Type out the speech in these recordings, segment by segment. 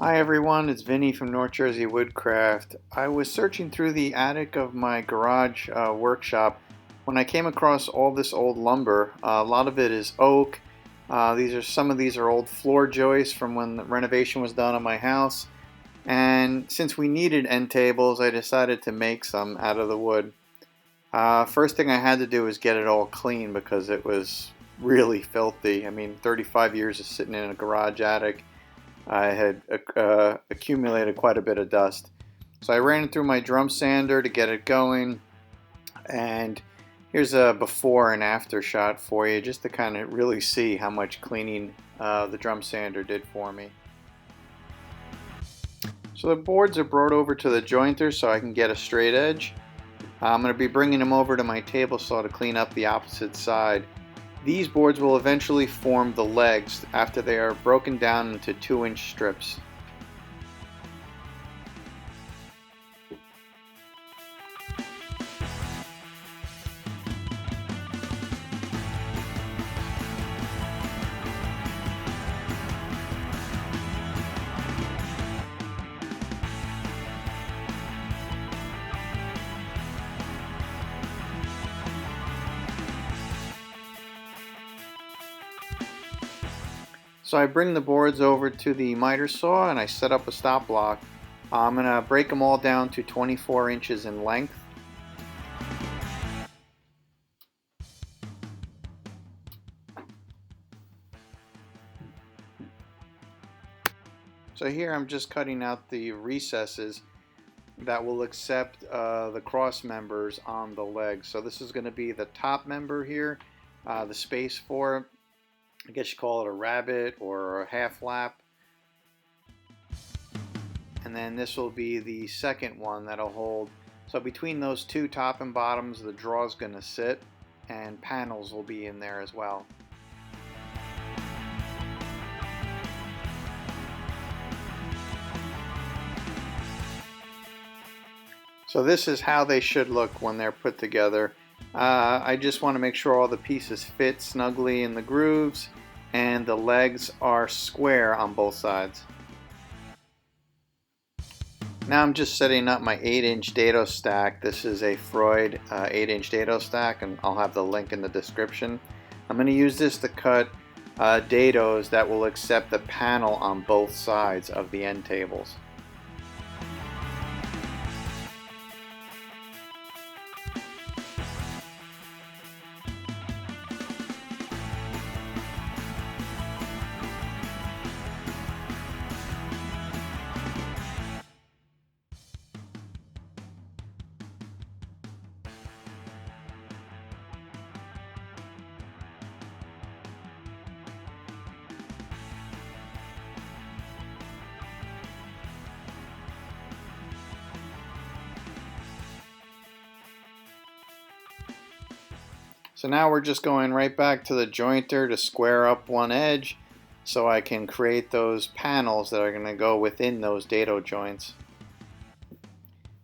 Hi everyone, it's Vinny from North Jersey Woodcraft. I was searching through the attic of my garage workshop when I came across all this old lumber. A lot of it is oak. Some of these are old floor joists from when the renovation was done on my house. And since we needed end tables, I decided to make some out of the wood. First thing I had to do was get it all clean because it was really filthy. I mean, 35 years of sitting in a garage attic. I had accumulated quite a bit of dust. So I ran it through my drum sander to get it going. And here's a before and after shot for you, just to kind of really see how much cleaning the drum sander did for me. So the boards are brought over to the jointer so I can get a straight edge. I'm going to be bringing them over to my table saw to clean up the opposite side. These boards will eventually form the legs after they are broken down into 2-inch strips. So I bring the boards over to the miter saw and I set up a stop block. I'm going to break them all down to 24 inches in length. So here I'm just cutting out the recesses that will accept the cross members on the legs. So this is going to be the top member here, the space for it. I guess you call it a rabbit or a half lap. And then this will be the second one that'll hold. So between those two top and bottoms, the draw is going to sit, and panels will be in there as well. So this is how they should look when they're put together. I just want to make sure all the pieces fit snugly in the grooves and the legs are square on both sides. Now I'm just setting up my 8-inch dado stack. This is a Freud 8-inch dado stack, and I'll have the link in the description. I'm going to use this to cut dados that will accept the panel on both sides of the end tables. So now we're just going right back to the jointer to square up one edge so I can create those panels that are going to go within those dado joints.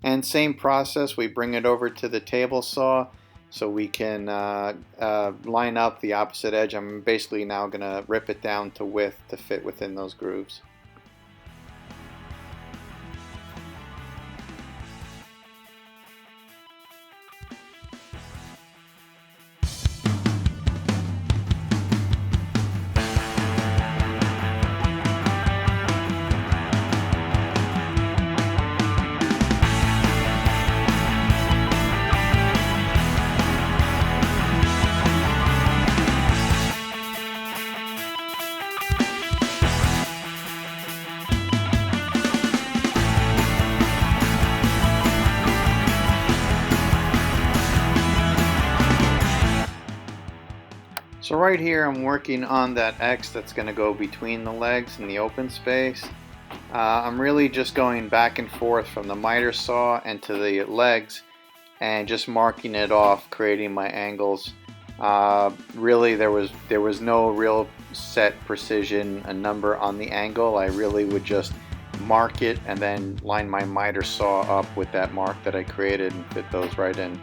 And same process, we bring it over to the table saw so we can line up the opposite edge. I'm basically now going to rip it down to width to fit within those grooves. So right here I'm working on that X that's going to go between the legs and the open space. I'm really just going back and forth from the miter saw and to the legs and just marking it off, creating my angles. Really there was no real set precision, a number on the angle. I really would just mark it and then line my miter saw up with that mark that I created and fit those right in.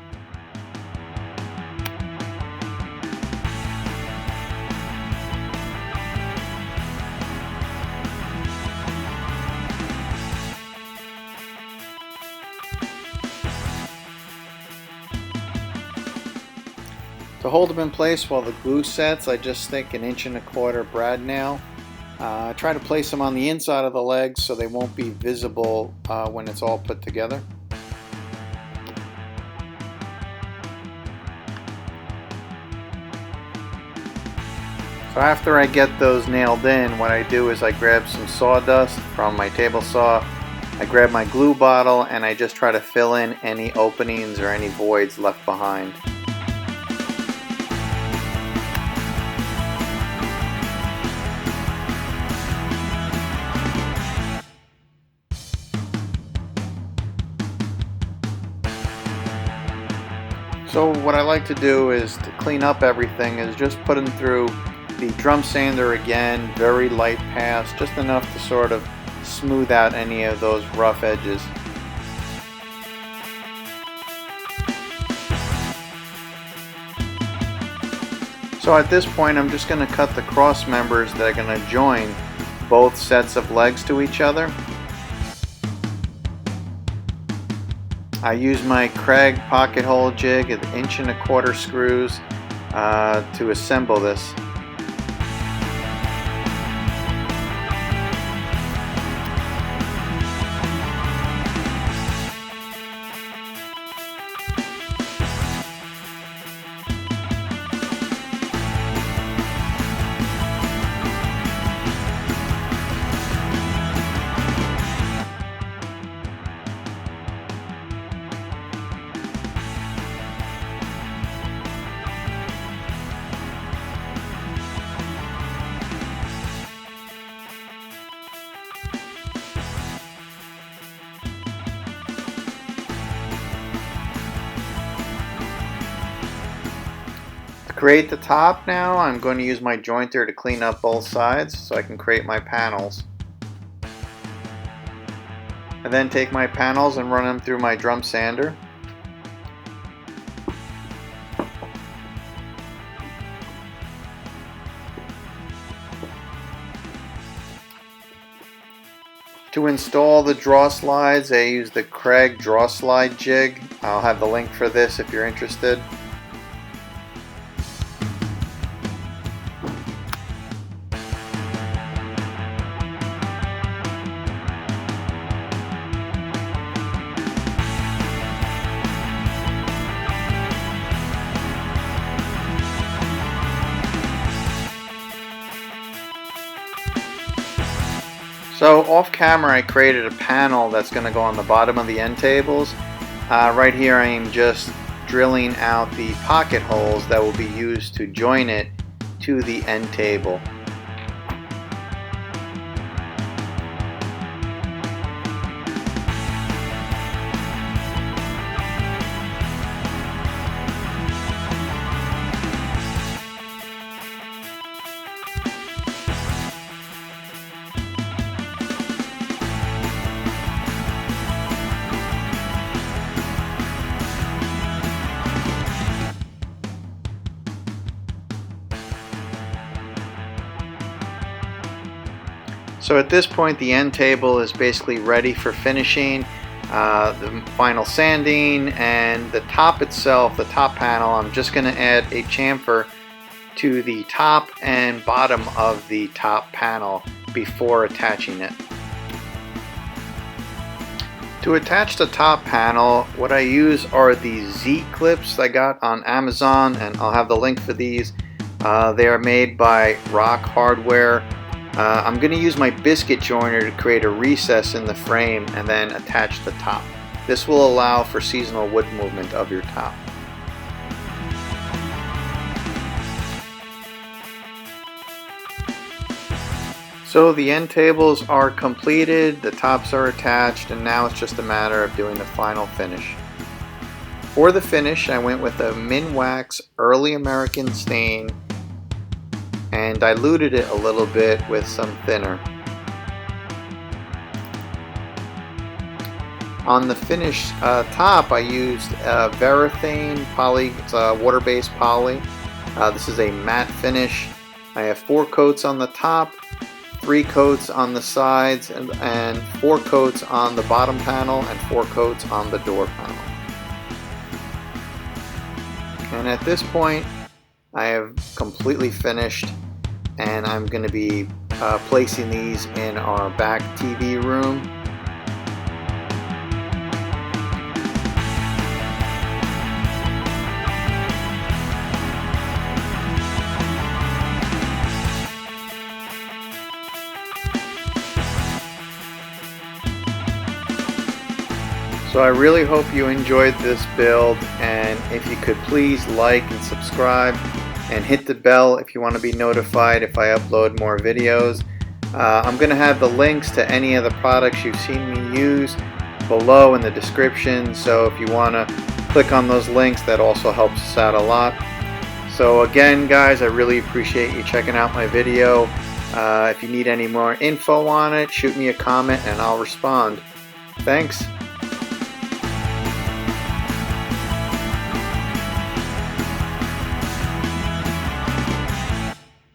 To hold them in place while the glue sets, I just stick an 1¼ brad nail. I try to place them on the inside of the legs so they won't be visible when it's all put together. So after I get those nailed in, what I do is I grab some sawdust from my table saw, I grab my glue bottle, and I just try to fill in any openings or any voids left behind. So what I like to do is to clean up everything is just put them through the drum sander again, very light pass, just enough to sort of smooth out any of those rough edges. So at this point I'm just going to cut the cross members that are going to join both sets of legs to each other. I use my Kreg pocket hole jig with 1¼ screws to assemble this. To create the top now, I'm going to use my jointer to clean up both sides so I can create my panels. I then take my panels and run them through my drum sander. To install the draw slides, I use the Kreg draw slide jig. I'll have the link for this if you're interested. So off camera I created a panel that's going to go on the bottom of the end tables. Right here I am just drilling out the pocket holes that will be used to join it to the end table. So at this point the end table is basically ready for finishing, the final sanding, and the top itself, the top panel, I'm just going to add a chamfer to the top and bottom of the top panel before attaching it. To attach the top panel, what I use are these Z clips I got on Amazon, and I'll have the link for these. They are made by Rock Hardware. I'm going to use my biscuit joiner to create a recess in the frame and then attach the top. This will allow for seasonal wood movement of your top. So the end tables are completed, the tops are attached, and now it's just a matter of doing the final finish. For the finish, I went with a Minwax Early American stain and diluted it a little bit with some thinner. On the finished top, I used Varathane poly. It's a water-based poly. This is a matte finish. I have 4 coats on the top, 3 coats on the sides, and 4 coats on the bottom panel, and 4 coats on the door panel. And at this point, I have completely finished, and I'm going to be placing these in our back TV room. So I really hope you enjoyed this build, and if you could please like and subscribe and hit the bell if you want to be notified if I upload more videos. I'm going to have the links to any of the products you've seen me use below in the description, so if you want to click on those links, that also helps us out a lot. So again guys, I really appreciate you checking out my video. If you need any more info on it, shoot me a comment and I'll respond. Thanks.